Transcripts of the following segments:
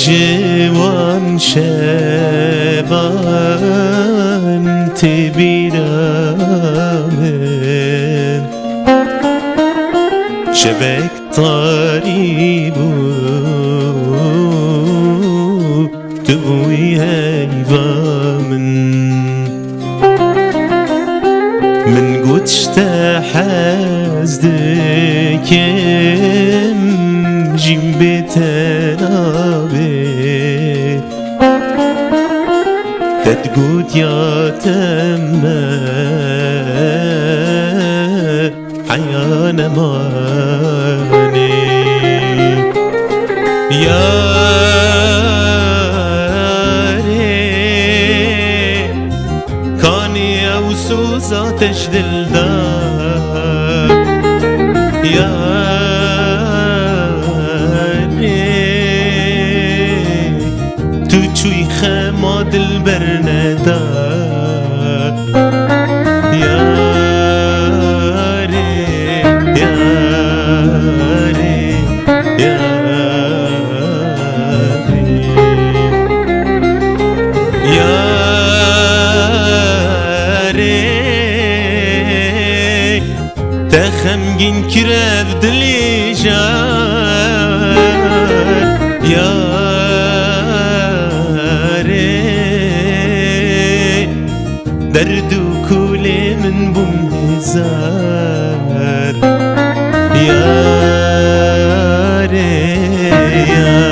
جوان شبان تبیرامن شبک طریبو تبوی هیوامن من قدش تحزدكم جيم بتنابي تتقود يا تمّا حيان ماني يا سوزا تجدل دار يا تو چوی خماد البرندا يا يا يا تخمگین کرد دلی جان یاره درد و کول من بوم هزار یاره یاره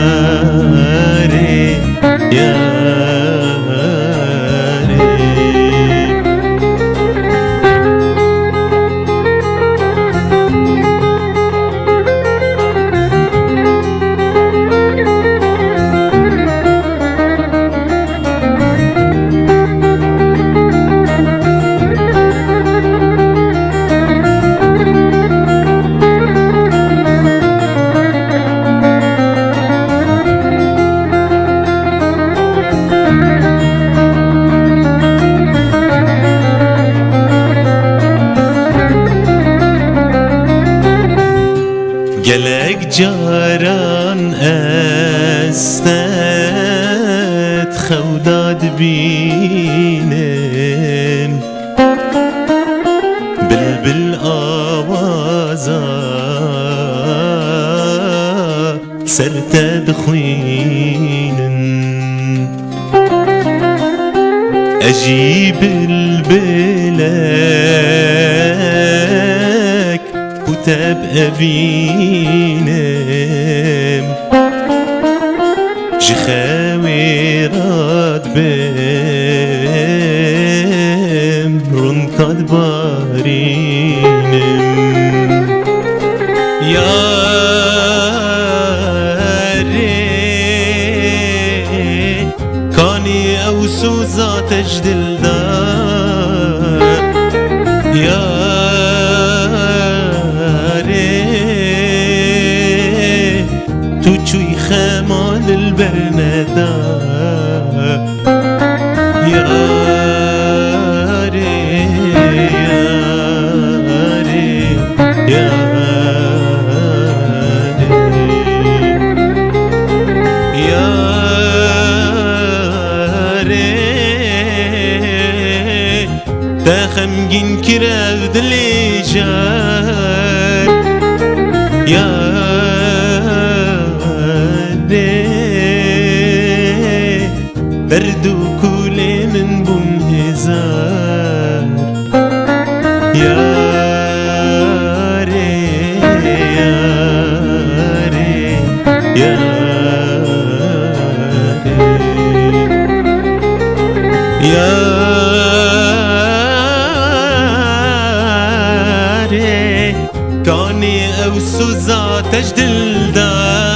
گلک جاران استت خوداد بینم بلبل آوازا سرتد خوینن اجیب البلک وتب أبينم جخاوي راد بم رنقد بارينم يا ري كاني أو سوزا تجدل دار يا توی خمال البرندا یاره یاره یاره یاره تخمگین کرد دلی جان برد و کول من بوم هزار یاره یاره یاره یاره کانی او سوزا تجدل دار